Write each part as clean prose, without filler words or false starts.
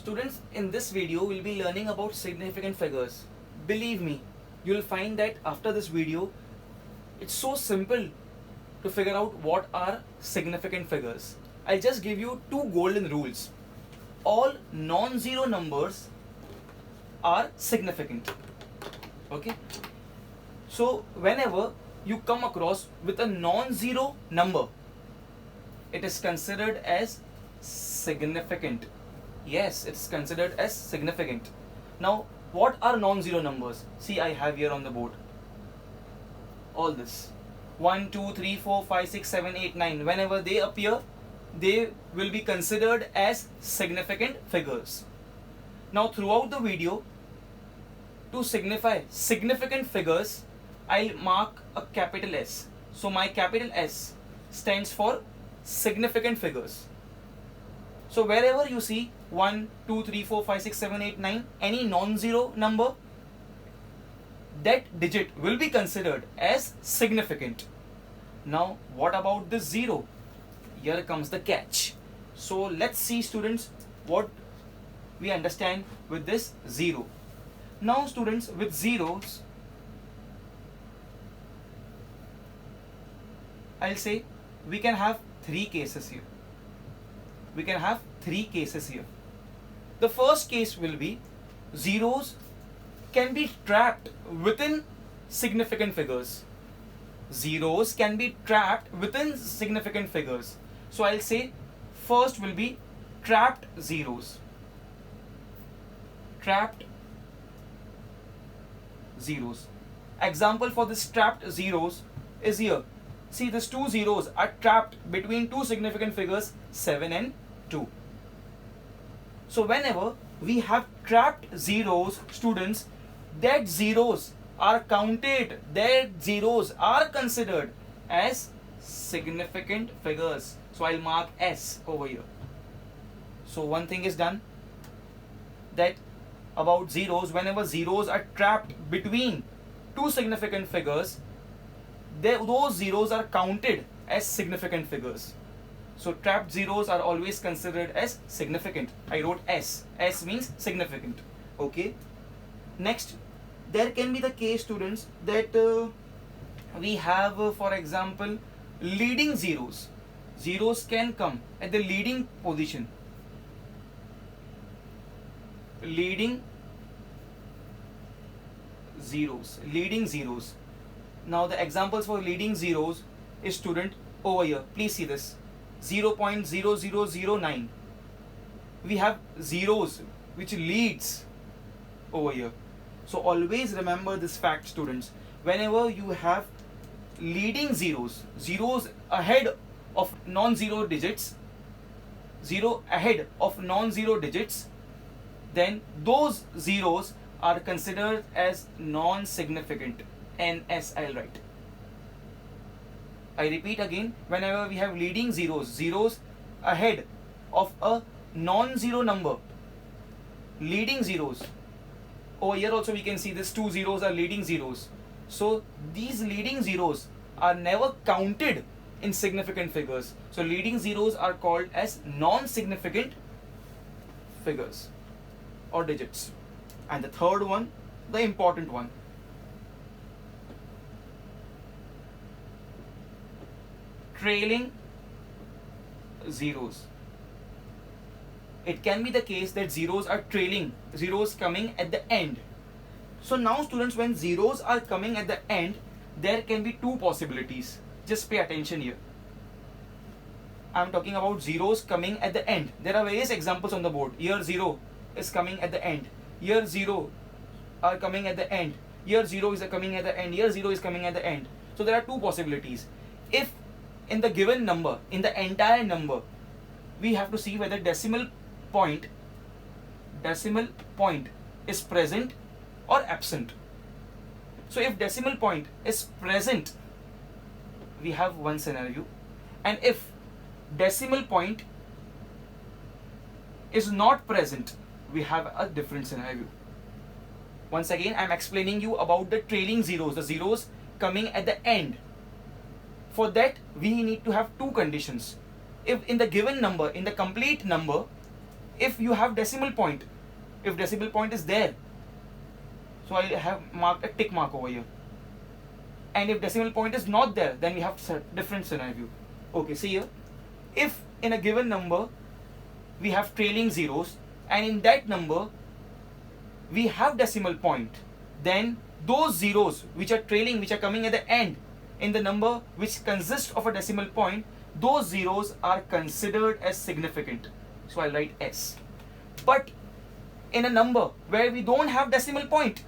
Students, in this video we'll be learning about significant figures. Believe me, you'll find that after this video it's so simple to figure out what are significant figures. I'll just give you two golden rules. All non-zero numbers are significant. Okay? So whenever you come across with a non-zero number, it is considered as significant. Yes, it is considered as significant. Now, what are non-zero numbers? See, I have here on the board all this 1, 2, 3, 4, 5, 6, 7, 8, 9. Whenever they appear, they will be considered as significant figures. Now, throughout the video, to signify significant figures, I'll mark a capital S. So my capital S stands for significant figures. So wherever you see 1, 2, 3, 4, 5, 6, 7, 8, 9, any non-zero number, that digit will be considered as significant. Now what about the zero? Here comes the catch. So let's see, students, what we understand with this zero. Now students, with zeros, I'll say we can have three cases here. We can have three cases here. The first case will be zeros can be trapped within significant figures. Zeros can be trapped within significant figures. So I'll say first will be trapped zeros. Trapped zeros. Example for this trapped zeros is here. See, these two zeros are trapped between two significant figures 7 and 2. So whenever we have trapped zeros, students, that zeros are counted, that zeros are considered as significant figures. So I'll mark S over here. So one thing is done, that about zeros, whenever zeros are trapped between two significant figures, those zeros are counted as significant figures. So trapped zeros are always considered as significant. I wrote S. S means significant. Okay. Next, there can be the case, students, that we have, for example, leading zeros. Zeros can come at the leading position. Leading zeros. Leading zeros. Now the examples for leading zeros is, student, over here. Please see this. 0.0009. We have zeros which leads over here. So always remember this fact, students. Whenever you have leading zeros, zeros ahead of non-zero digits, zero ahead of non-zero digits, then those zeros are considered as non-significant. NS I'll write. I repeat again, whenever we have leading zeros, zeros ahead of a non-zero number, leading zeros. Over here also we can see this two zeros are leading zeros. So these leading zeros are never counted in significant figures. So leading zeros are called as non-significant figures or digits. And the third one, the important one, trailing zeros. It can be the case that zeros are trailing, zeros coming at the end. So now, students, when zeros are coming at the end, there can be two possibilities. Just pay attention here. I am talking about zeros coming at the end. There are various examples on the board. Here 0 is coming at the end. Here 0 are coming at the end. Here 0 is coming at the end. Here 0 is coming at the end. So there are two possibilities. If in the given number, in the entire number, we have to see whether decimal point is present or absent. So if decimal point is present, we have one scenario, and if decimal point is not present, we have a different scenario. Once again, I am explaining you about the trailing zeros, the zeros coming at the end. For that, we need to have two conditions. If in the given number, in the complete number, if you have decimal point, if decimal point is there, so I have marked a tick mark over here. And if decimal point is not there, then we have different scenario. Okay, see here, if in a given number we have trailing zeros, and in that number we have decimal point, then those zeros which are trailing, which are coming at the end in the number which consists of a decimal point, those zeros are considered as significant. So I'll write S. But in a number where we don't have decimal point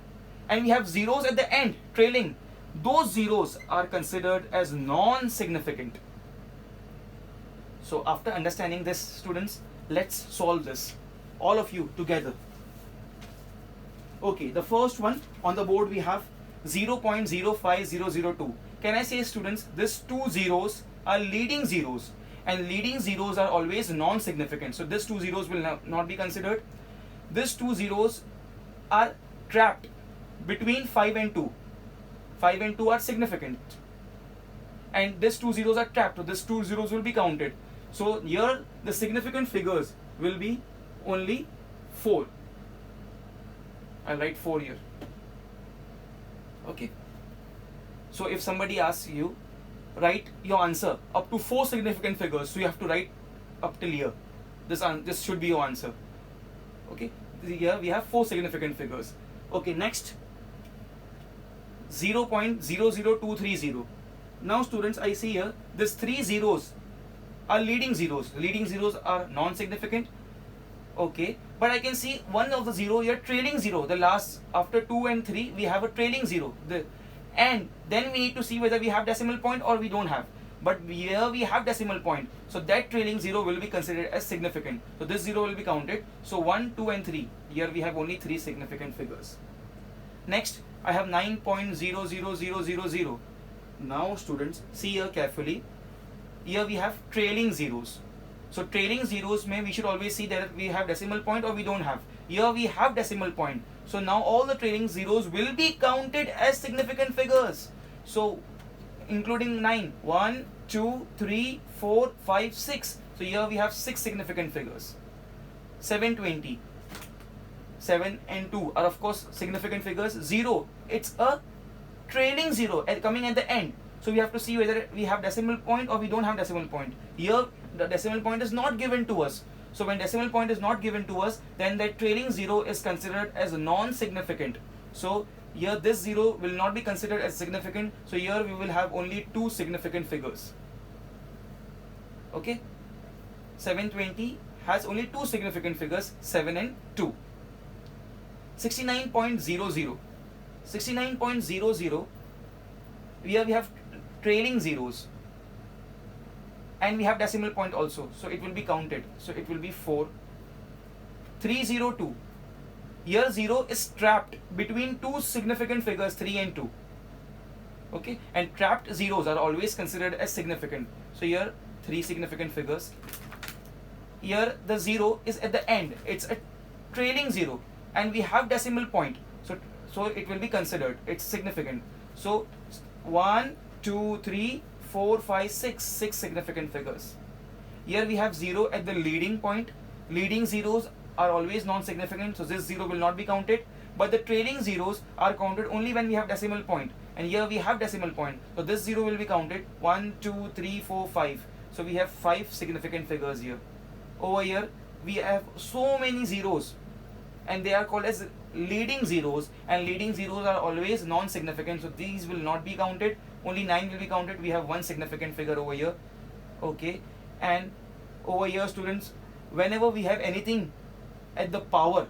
and we have zeros at the end trailing, those zeros are considered as non-significant. So after understanding this, students, let's solve this, all of you together. Okay, the first one on the board we have 0.05002. Can I say, students, these two zeros are leading zeros, and leading zeros are always non-significant. So these two zeros will not be considered. These two zeros are trapped between 5 and 2. 5 and 2 are significant. And these two zeros are trapped, so these two zeros will be counted. So here the significant figures will be only 4. I'll write 4 here. Okay. So if somebody asks you, write your answer up to 4 significant figures, so you have to write up till here. This should be your answer. Okay. Here we have 4 significant figures. Okay. Next, 0.00230. Now, students, I see here these 3 zeros are leading zeros. Leading zeros are non-significant. Okay, but I can see one of the zero here trailing zero. The last, after 2 and 3, we have a trailing zero. And then we need to see whether we have decimal point or we don't have. But here we have decimal point, so that trailing zero will be considered as significant. So this zero will be counted. So 1, 2 and 3. Here we have only 3 significant figures. Next, I have 9.00000. Now, students, see here carefully. Here we have trailing zeros. So trailing zeros may we should always see that we have decimal point or we don't have. Here we have decimal point. So now all the trailing zeros will be counted as significant figures. So including 9, 1, 2, 3, 4, 5, 6. So here we have 6 significant figures. 720. 7 and 2 are of course significant figures. 0, it's a trailing zero coming at the end. So we have to see whether we have decimal point or we don't have decimal point. Here the decimal point is not given to us. So when decimal point is not given to us, then that trailing zero is considered as non-significant. So here this zero will not be considered as significant. So here we will have only 2 significant figures. Okay. 720 has only 2 significant figures, 7 and 2. 69.00. 69.00. Here we have trailing zeros. And we have decimal point also, so it will be counted. So it will be 4. 302. Here 0 is trapped between 2 significant figures, 3 and 2. Okay, and trapped zeros are always considered as significant. So here 3 significant figures. Here the 0 is at the end. It's a trailing 0, and we have decimal point. So it will be considered. It's significant. So 1, 2, 3, 4, 5, 6 significant figures. Here we have 0 at the leading point. Leading zeros are always non-significant, so this 0 will not be counted. But the trailing zeros are counted only when we have decimal point. And here we have decimal point, so this 0 will be counted. 1, 2, 3, 4, 5. So we have 5 significant figures here. Over here we have so many zeros, and they are called as leading zeros, and leading zeros are always non-significant, so these will not be counted. Only 9 will be counted. We have 1 significant figure over here. Okay, and over here, students, whenever we have anything at the power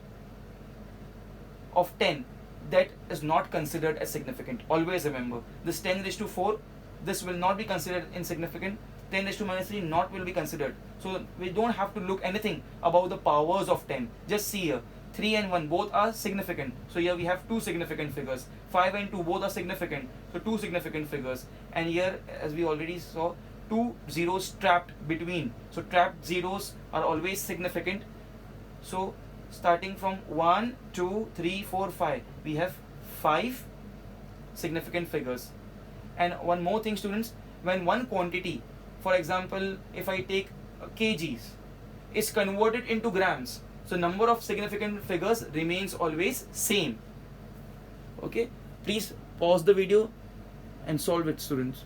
of 10, that is not considered as significant. Always remember, this 10 raised to 4, this will not be considered insignificant. 10 raised to minus 3 not will be considered. So we don't have to look anything about the powers of 10. Just see here, 3 and 1 both are significant. So here we have 2 significant figures. 5 and 2 both are significant. So 2 significant figures. And here, as we already saw, 2 zeros trapped between. So trapped zeros are always significant. So starting from 1, 2, 3, 4, 5, we have 5 significant figures. And one more thing, students, when one quantity, for example, if I take kgs, is converted into grams, So number of significant figures remains always same. Okay, please pause the video and solve it, students.